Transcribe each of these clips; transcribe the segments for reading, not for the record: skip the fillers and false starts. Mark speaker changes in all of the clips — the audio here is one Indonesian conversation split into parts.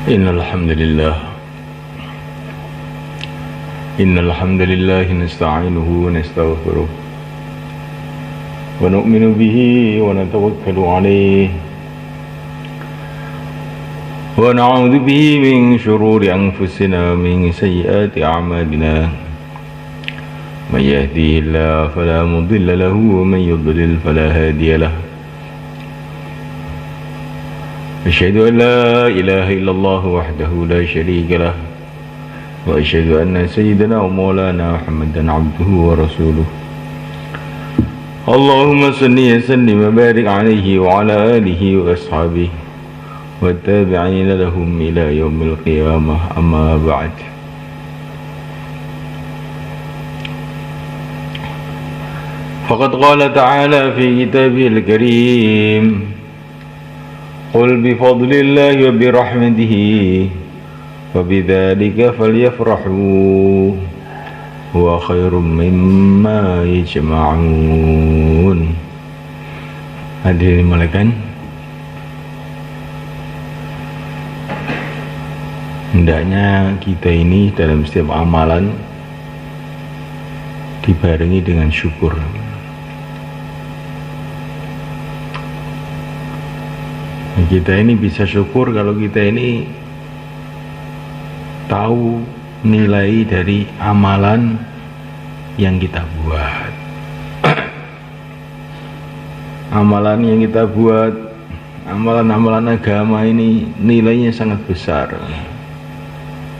Speaker 1: Innal hamdalillah nasta'inuhu wa nastaghfiruh wa nu'minu bihi wa natawakkalu alayhi wa na'udzu bihi min shururi anfusina wa min sayyiati a'malina may yahdihillahu fala mudilla lahu wa man yudlil fala hadiya lahu asyhadu an la ilaha illallah wahdahu la syarika lah wa asyhadu anna sayyidana wa maulana Muhammadan abduhu wa rasuluh. Allahumma salli wa sallim wa barik alaihi wa ala alihi wa ashabihi wa tabi'ina lahum ila yaumil qiyamah, amma ba'd. Faqad qala ta'ala fi kitabihil karim, qul bifadlillahi wa birahmatihi fabidzalika falyafrahu huwa khairum mimma yajma'un. Hadirin malaikat, hendaknya kita ini dalam setiap amalan dibarengi dengan syukur. Kita ini bisa syukur kalau kita ini tahu nilai dari amalan yang kita buat. Amalan yang kita buat, amalan-amalan agama ini nilainya sangat besar,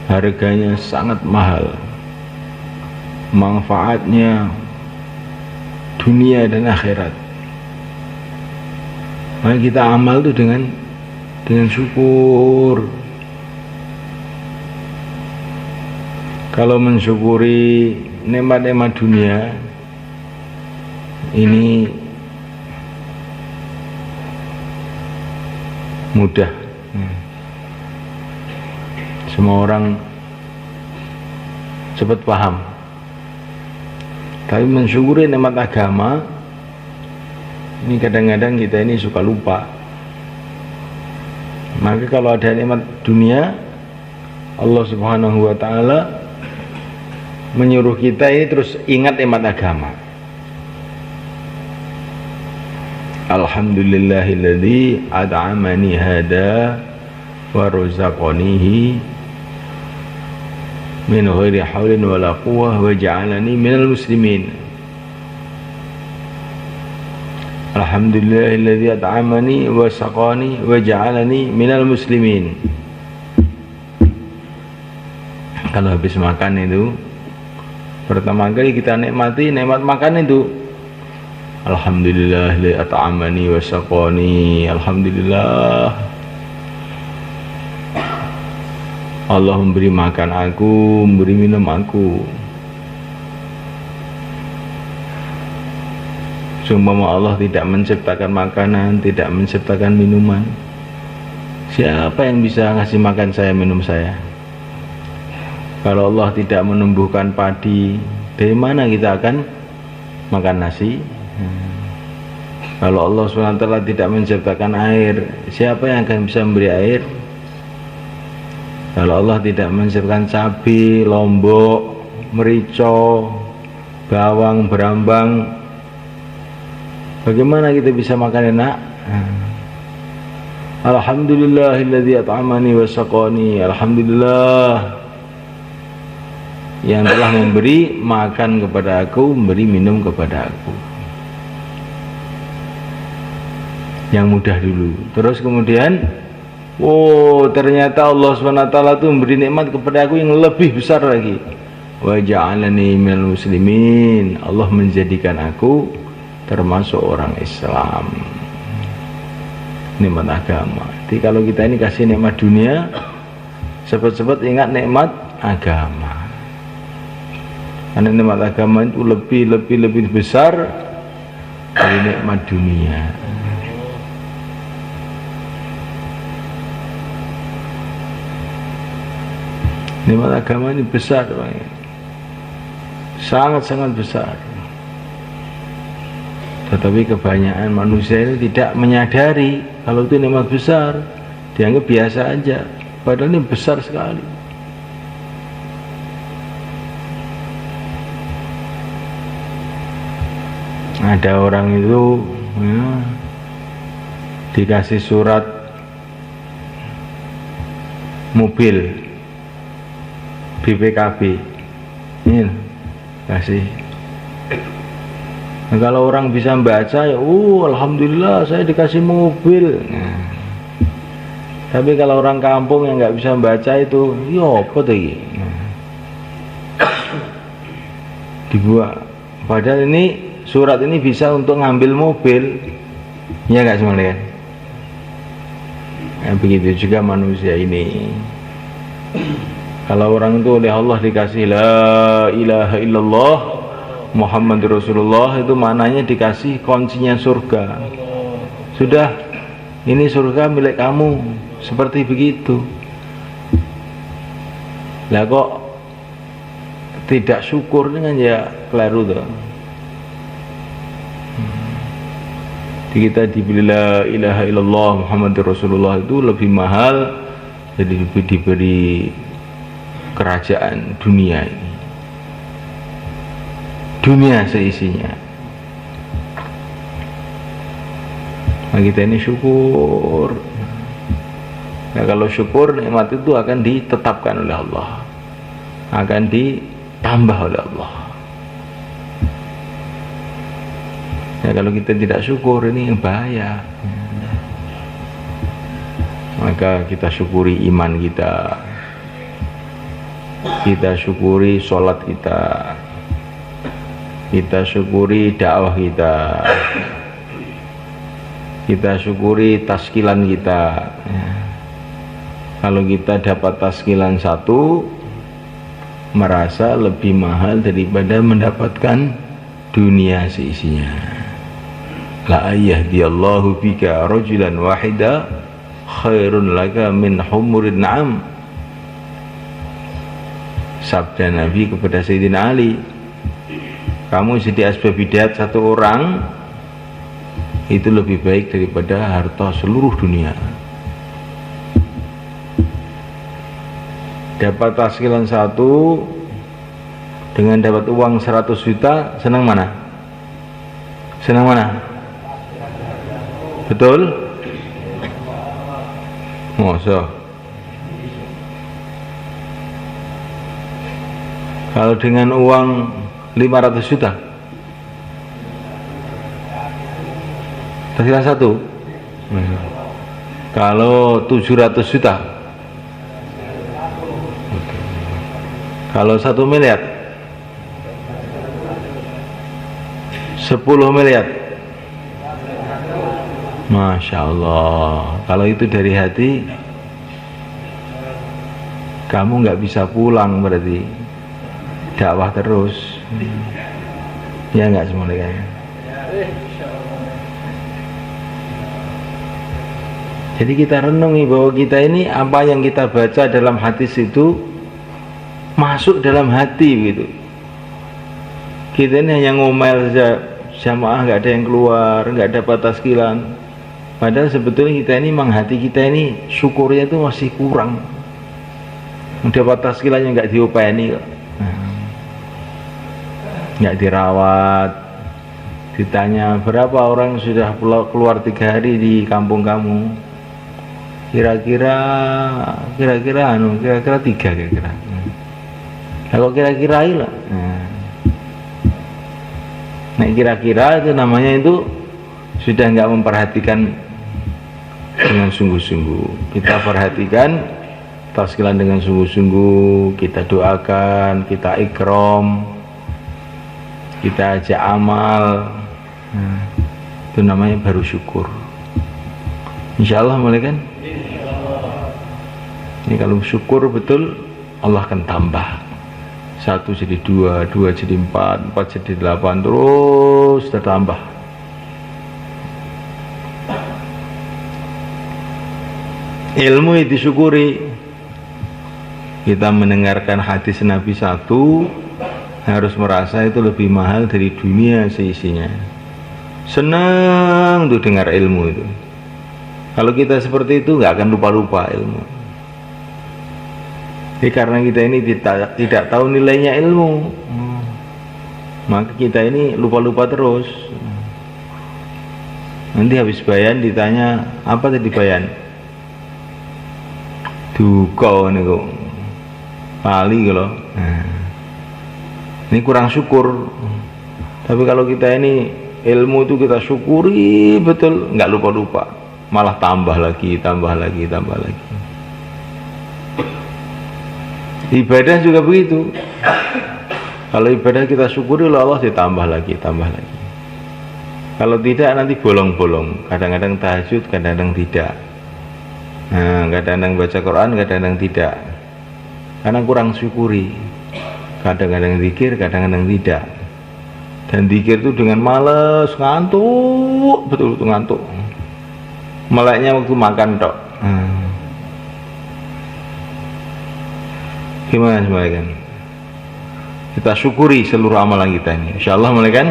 Speaker 1: harganya sangat mahal, manfaatnya dunia dan akhirat. Maka kita amal itu dengan syukur. Kalau mensyukuri nikmat-nikmat dunia ini mudah, semua orang cepat paham. Tapi mensyukuri nikmat agama ini kadang-kadang kita ini suka lupa. Maka kalau ada nikmat dunia, Allah Subhanahu wa ta'ala menyuruh kita ini terus ingat nikmat agama. Alhamdulillahilladzi at'amani hada wa razaqanihi min ghairi haulin wala quwwah wa ja'alani minal muslimin. Alhamdulillahilladzi at'amani wa saqani wa ja'alani minal muslimin. Kalau habis makan itu, pertama kali kita nikmati nikmat makan itu, alhamdulillahilladzi at'amani wa saqani. Alhamdulillah, Allah memberi makan aku, memberi minum aku. Seumpama Allah tidak menciptakan makanan, tidak menciptakan minuman, siapa yang bisa ngasih makan saya, minum saya? Kalau Allah tidak menumbuhkan padi, dari mana kita akan makan nasi? Kalau Allah SWT tidak menciptakan air, siapa yang akan bisa memberi air? Kalau Allah tidak menciptakan cabai, lombok, merica, bawang, berambang, bagaimana kita bisa makan enak? Alhamdulillahilladzi at'amani wa saqani. Alhamdulillah yang telah memberi makan kepada aku, memberi minum kepada aku. Yang mudah dulu. Terus kemudian, oh ternyata Allah SWT itu memberi nikmat kepada aku yang lebih besar lagi. Wa ja'alani minal muslimin. Allah menjadikan aku termasuk orang Islam. Nikmat agama. Jadi kalau kita ini kasih nikmat dunia, cepat-cepat ingat nikmat agama. Karena nikmat agama itu lebih besar dari nikmat dunia. Nikmat agama ini besar, sangat-sangat besar. Tetapi kebanyakan manusia ini tidak menyadari kalau itu nikmat besar, dianggap biasa aja. padahal ini besar sekali. Ada orang itu ya, dikasih surat mobil BPKB ini kasih. Nah, kalau orang bisa membaca ya, alhamdulillah saya dikasih mobil. Nah, tapi kalau orang kampung yang nggak bisa membaca itu, ya apa tuh ini? Nah, dibuat. Padahal ini surat ini bisa untuk ngambil mobil, ya nggak semuanya kan? Nah, begitu juga manusia ini. Kalau orang itu oleh Allah dikasih la ilaha illallah Muhammad Rasulullah, itu maknanya dikasih kuncinya surga. Sudah, ini surga milik kamu, seperti begitu. Lah kok tidak syukur dengan ya keliru tuh. Kita diberi la ilaha illallah Muhammad Rasulullah itu lebih mahal, jadi lebih diberi kerajaan dunia ini, dunia seisinya. Nah, kita ini syukur. Nah, kalau syukur, nikmat itu akan ditetapkan oleh Allah, akan ditambah oleh Allah. Ya, kalau kita tidak syukur, ini bahaya. Maka kita syukuri iman kita, kita syukuri sholat kita syukuri dakwah kita syukuri taskilan kita. Kalau kita dapat taskilan satu, merasa lebih mahal daripada mendapatkan dunia seisinya. La yahdiyallahu bika rajulan wahida khairun laka min humurin na'am. Sabda Nabi kepada Sayyidina Ali, kamu jadi asbab hidayat satu orang itu lebih baik daripada harta seluruh dunia. Dapat taskilan satu dengan dapat uang 100 juta, senang mana? Senang mana? Betul? Masa? Kalau dengan uang 500 juta taskilan satu. Kalau 700 juta, kalau 1 miliar, 10 miliar, Masya Allah. Kalau itu dari hati, kamu nggak bisa pulang, berarti dakwah terus. Ya nggak semuanya. Jadi kita renungi bahwa kita ini, apa yang kita baca dalam hadis itu masuk dalam hati begitu. Kita ini hanya ngomel saja, jamaah nggak ada yang keluar, nggak dapat taskilan. Padahal sebetulnya kita ini, memang hati kita ini syukurnya itu masih kurang. Dapat taskilannya nggak diopeni kok. Nggak dirawat. Ditanya berapa orang sudah keluar 3 hari di kampung kamu, kira-kira 3 kira-kira. Kalau kira-kira lah. Nah, kira-kira itu namanya itu sudah nggak memperhatikan dengan sungguh-sungguh. Kita perhatikan taskilan dengan sungguh-sungguh, kita doakan, kita ikram, kita ajak amal. Nah, itu namanya baru syukur. Insyaallah mulai kan? Ini kalau syukur betul, Allah akan tambah. 1 jadi 2, 2 jadi 4, 4 jadi 8, terus tertambah. Ilmu itu disyukuri. Kita mendengarkan hadis Nabi 1, harus merasa itu lebih mahal dari dunia seisinya. Senang tuh dengar ilmu itu. Kalau kita seperti itu, nggak akan lupa-lupa ilmu. Jadi karena kita ini tidak tahu nilainya ilmu, maka kita ini lupa-lupa terus. Nanti habis bayan ditanya, apa tadi bayan? Duka ini kok pali kalau. Ini kurang syukur. Tapi kalau kita ini ilmu itu kita syukuri betul, nggak lupa-lupa, malah tambah lagi. Ibadah juga begitu. Kalau ibadah kita syukuri oleh Allah, ditambah lagi. Kalau tidak nanti bolong-bolong. Kadang-kadang tahajud, kadang-kadang tidak. Nah, kadang-kadang baca Quran, kadang-kadang tidak. Karena kurang syukuri. Kadang-kadang zikir, kadang-kadang tidak. Dan zikir itu dengan males, ngantuk, betul-betul ngantuk. Meleknya waktu makan tok. Gimana semuanya? Kita syukuri seluruh amalan kita ini. Insyaallah mulai kan?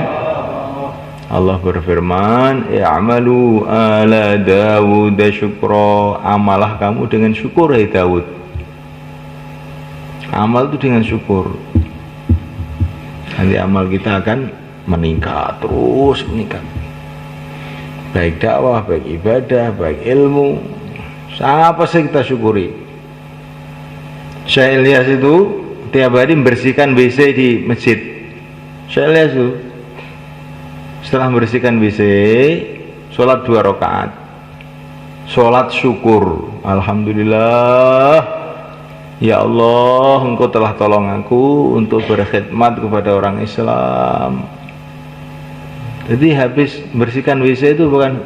Speaker 1: Allah berfirman, "I'malu ala Dawud syukra." Amalah kamu dengan syukur, hai Daud. Amal itu dengan syukur. Nanti amal kita akan meningkat, terus meningkat. Baik dakwah, baik ibadah, baik ilmu, apa sih kita syukuri. Syekh Ilyas itu tiap hari membersihkan WC di masjid. Syekh Ilyas itu setelah membersihkan WC, sholat 2 rakaat, sholat syukur. Alhamdulillah, ya Allah, Engkau telah tolong aku untuk berkhidmat kepada orang Islam. Jadi habis membersihkan WC itu bukan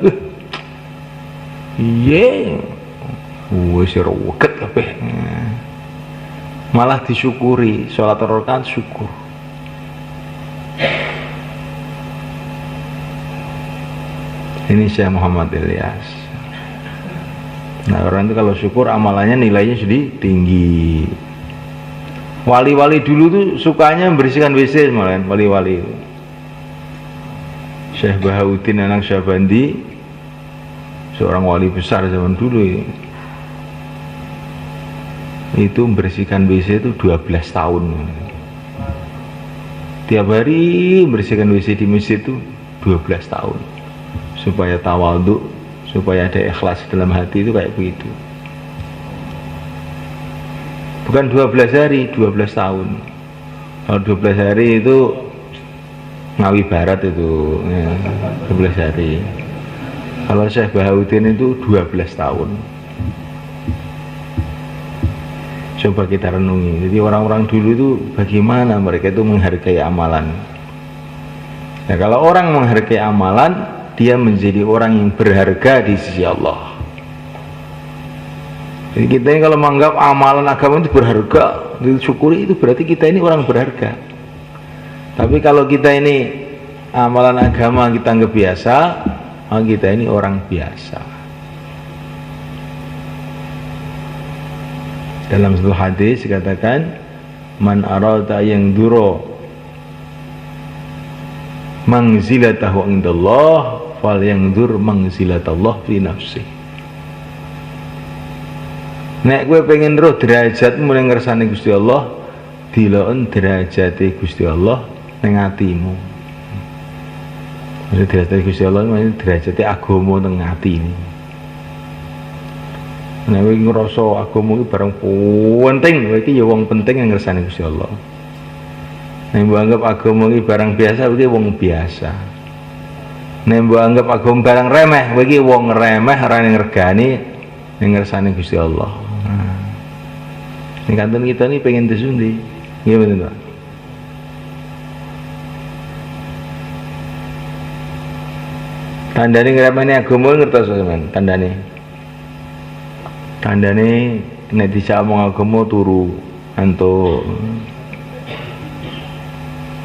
Speaker 1: wis ruwet kabeh. Malah disyukuri, sholat rakaat syukur. Ini Syekh Muhammad Ilyas. Nah, orang itu kalau syukur amalannya nilainya jadi tinggi. Wali-wali dulu tuh sukanya membersihkan WC malah, wali-wali itu. Syekh Bahauddin Anak Syabandi, seorang wali besar zaman dulu ya. Itu membersihkan WC itu 12 tahun. Tiap hari membersihkan WC di masjid itu 12 tahun. Supaya tawadhu, supaya ada ikhlas dalam hati, itu kayak begitu. Bukan 12 hari, 12 tahun. Kalau 12 hari itu Ngawi Barat itu ya, 12 hari. Kalau Syekh Bahauddin itu 12 tahun. Coba kita renungi. Jadi orang-orang dulu itu bagaimana mereka itu menghargai amalan. Nah, kalau orang menghargai amalan, dia menjadi orang yang berharga di sisi Allah. Jadi kita ini kalau menganggap amalan agama itu berharga, disyukuri, itu berarti kita ini orang berharga. Tapi kalau kita ini amalan agama kita anggap biasa, maka kita ini orang biasa. Dalam satu hadis dikatakan, man arada yang duro mangzilatahu indallah fal yang dur mangzilatallah fi nafsi. Nek kowe pengen roh derajatmu ning ngersane Gusti Allah, diloken derajate Gusti Allah ning atimu. Maksud derajate Gusti Allah maksud derajate agama ning atine. Nek kowe ngrasa agama iki barang penting, kowe iki ya wong penting yang ngersane Gusti Allah. Nek mbok anggap agama iki barang biasa, kowe iki wong biasa. Nek mbok anggap agama barang remeh, kowe iki wong remeh ora ngregani ning ngersane Gusti Allah. Ini kantor kita ini pengen disundi, gimana Pak? Tandane ngremehne agama ngertos sampean? Tandane nek dicamong agama turu ngantuk.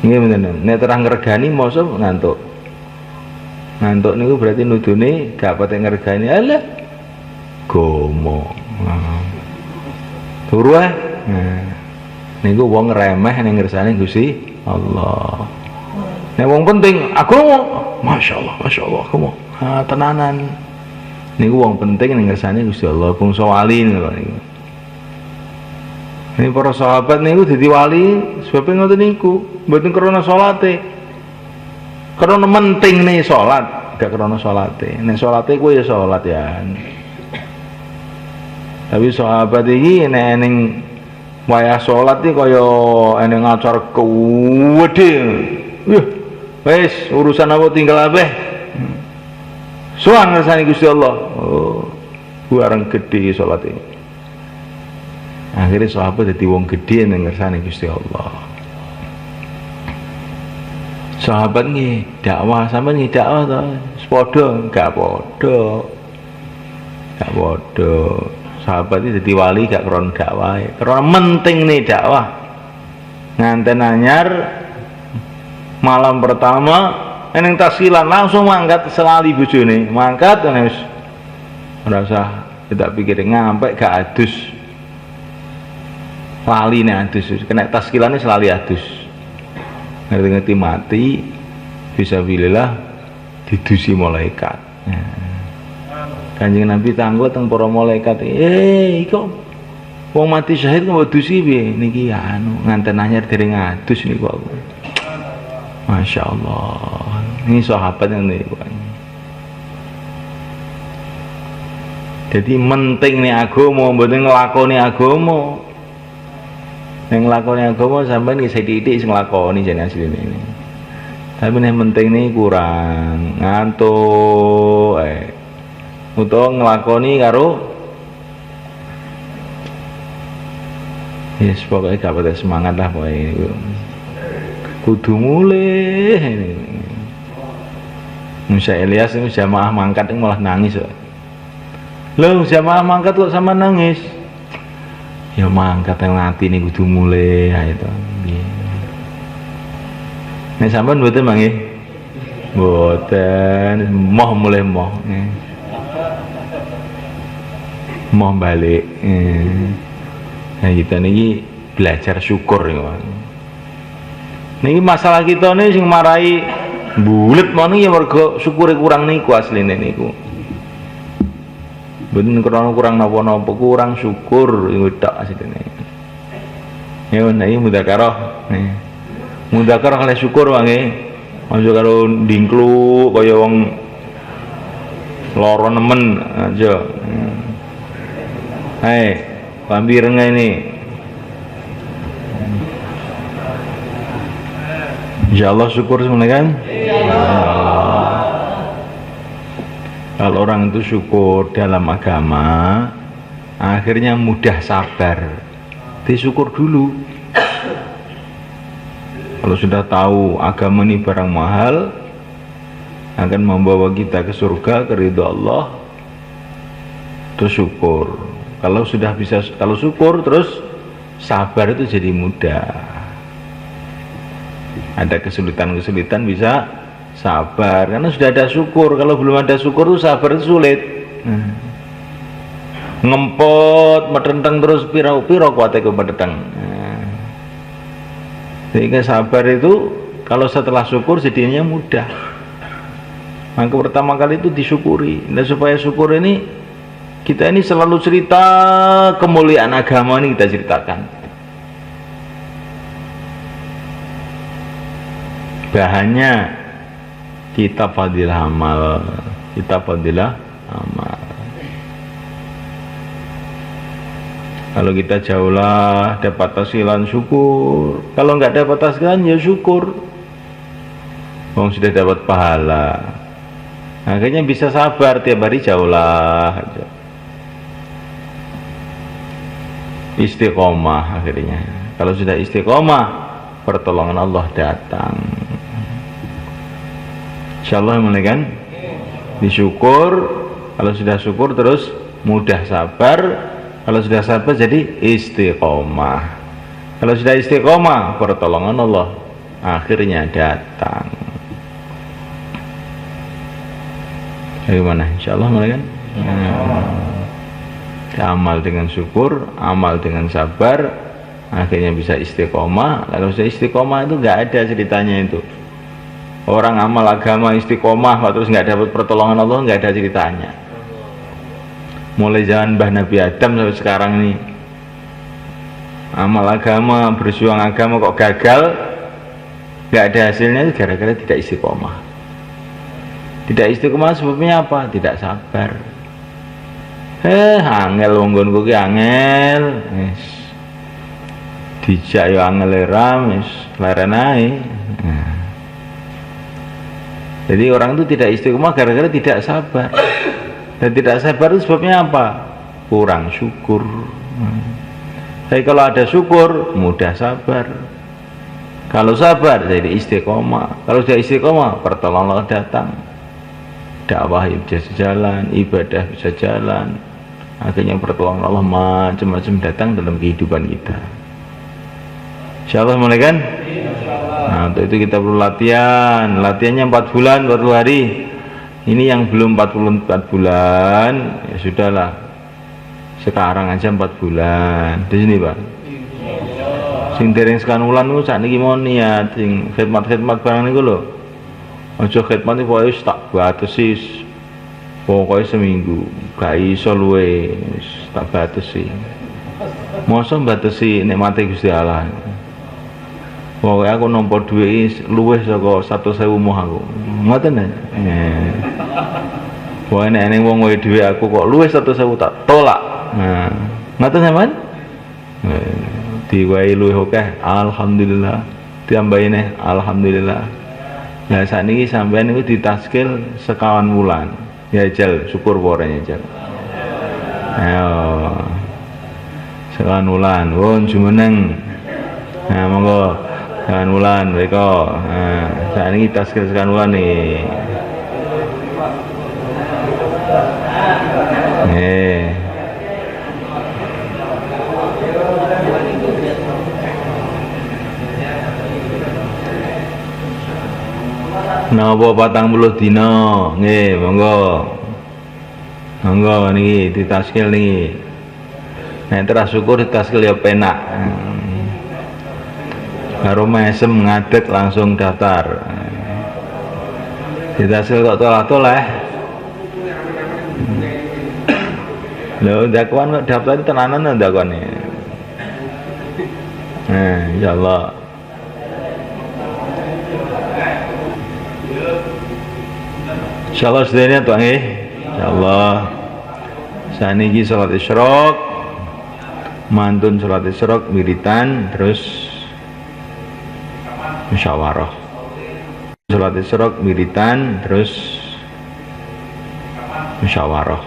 Speaker 1: Nggih mboten. Nek terang ngregani mosok ngantuk. Ngantuk niku berarti nudune gak patek ngregani. Alah. Gomo. Turu ah. Nah. Niku wong remeh ning ngersane Gusti Allah. Nek wong penting agama, masyaallah, agama. Tenanan. Niku wong penting ning ngersane Gusti Allah, bangsa wali niku. Ini para sahabat niku dadi wali sebab ngoten niku, mboten krana salate. Krana mentingne salat, gak krana salate. Nek salate kuwi ya salat ya. Tapi sahabat iki nek ning wayah salat iki kaya ning acara gede. Wis urusan apa tinggal kabeh. Sowan ngersani Gusti Allah. Oh, bareng gede salat iki. Akhirnya sahabat jadi wong gede yang ngersani Gusti Allah. Sahabat nih dakwah sama nih dakwah toh, sepodo, gak podo. Sahabat itu jadi wali gak kron dakwah, kron penting nih dakwah. Nganten anyar malam pertama, eneng tasilan langsung mangkat selali bojone, mangkat wis ora usah tidak pikir ngampe gak adus. Lali nih adus, kena taskilannya selalu adus. Ngerti-ngerti mati, bisa bilillah didusi malaikat. Kanjeng Nabi tanggo teng para malaikat. Kok wong mati syahid kok dusi piye? Niki anu nganten anyar dereng adus niku aku. Masya Allah. Ini sahabat yang niku. Jadi penting nih agama, mboten nglakoni agama. Yang nglakoni agama sampean ki sithik-sithik sing nglakoni jane asline ini. Tapi nek penting nih kurang ngantuk utawa nglakoni karo yes pokoknya gak pada semangat lah pokoknya kudu mulih. Musa Ilyas itu jamaah mangkat malah nangis loh, jamaah mangkat kok sama nangis. Ya mangkat yang nanti ini kudu mulai itu. Nek sampean mboten mangke. Mboten, moh mulai moh. Moh balik. Nah kita niki belajar syukur ya. Niki masalah kita nih sing marai bulet mau ya mergo syukure kurang niku asline niku. Bener kurang napa-napa kurang syukur iku tok asline. Ya nek mudzakarah nih. Mudzakarah kali syukur wae. Aja karo ndingklu kaya wong lara nemen aja. Hai, pambireng ini. Insyaallah syukur semuanya kan? Kalau orang itu syukur dalam agama, akhirnya mudah sabar. Disyukur dulu. Kalau sudah tahu agama ini barang mahal, akan membawa kita ke surga, ke ridha Allah, terus syukur. Kalau sudah bisa, kalau syukur terus sabar itu jadi mudah. Ada kesulitan-kesulitan bisa sabar karena sudah ada syukur. Kalau belum ada syukur itu sabar itu sulit. Ngempot metenteng terus piro-piro kuate ke metenteng. Sehingga sabar itu kalau setelah syukur jadinya mudah. Maka pertama kali itu disyukuri. Dan supaya syukur ini kita ini selalu cerita kemuliaan agama ini kita ceritakan. Bahannya kitab fadilah amal, kitab fadilah amal. Kalau kita jauhlah dapat tasilan syukur, kalau nggak dapat tasilan ya syukur. Wong sudah dapat pahala, akhirnya bisa sabar tiap hari jauhlah aja. Istiqomah akhirnya. Kalau sudah istiqomah, pertolongan Allah datang. Insyaallah mulai kan disyukur. Kalau sudah syukur terus mudah sabar. Kalau sudah sabar jadi istiqomah. Kalau sudah istiqomah pertolongan Allah akhirnya datang. Bagaimana? Insyaallah mulai kan amal dengan syukur, amal dengan sabar, akhirnya bisa istiqomah. Kalau sudah istiqomah itu nggak ada ceritanya itu. Orang amal agama istiqomah terus nggak dapat pertolongan Allah, nggak ada ceritanya. Mulai zaman Mbah Nabi Adam sampai sekarang ini amal agama, berjuang agama kok gagal, nggak ada hasilnya, gara-gara tidak istiqomah. Tidak istiqomah sebabnya apa? Tidak sabar. Angel wong nggonku ki angel, wis dijak yo angel ram, wis leren ae. Jadi orang itu tidak istiqomah gara-gara tidak sabar. Dan tidak sabar itu sebabnya apa? Kurang syukur. Tapi kalau ada syukur, mudah sabar. Kalau sabar, jadi istiqomah. Kalau sudah istiqomah, pertolongan Allah datang. Dakwah bisa jalan, ibadah bisa jalan. Akhirnya pertolongan Allah macam-macam datang dalam kehidupan kita. Insyaallah mulai kan? Nah, untuk itu kita perlu latihan. Latihannya 4 bulan, 40 hari. Ini yang belum 44 bulan, ya sudahlah. Sekarang aja 4 bulan. Di sini, Pak. Sing dereng sekan wulan niku sakniki mau niat sing khidmat-khidmat barang niku lho. Aja khidmat iki pokoke tak batesi. Pokoke seminggu, gak iso luwe, tak batesi. Mosok batesi nikmate Gusti Allah. Pokoke aku nampa dhuwit luwih saka 100.000 moh aku. Ngoten ya. Pokoke nek ning wong wae dhuwit aku kok luwih 100.000 tak tolak. Nah, ngoten sampean? Diwai luwih akeh, alhamdulillah. Diambahine alhamdulillah. Nah, sakniki sampean niku ditaskil sekawan wulan. Ya jal, syukur porene jal. Ayo. Sekawan wulan, won jumeneng. Nah, monggo sekawan wulan mriko. Nah, sakniki taskil sekawan wulan nih. Napa 40 dina nggih monggo niki ditaskil niki nek terus syukur ditaskil ya penak karo mesem ngadeg langsung daftar ditaskil kok tolak-tolak lho dakwan kok daftar tenanan dakwane insyaallah. Insyaallah sedene to nggih. Insyaallah. Saniki salat isyraq. Mantun salat isyraq wiritan terus musyawarah. Salat isyraq wiritan terus musyawarah.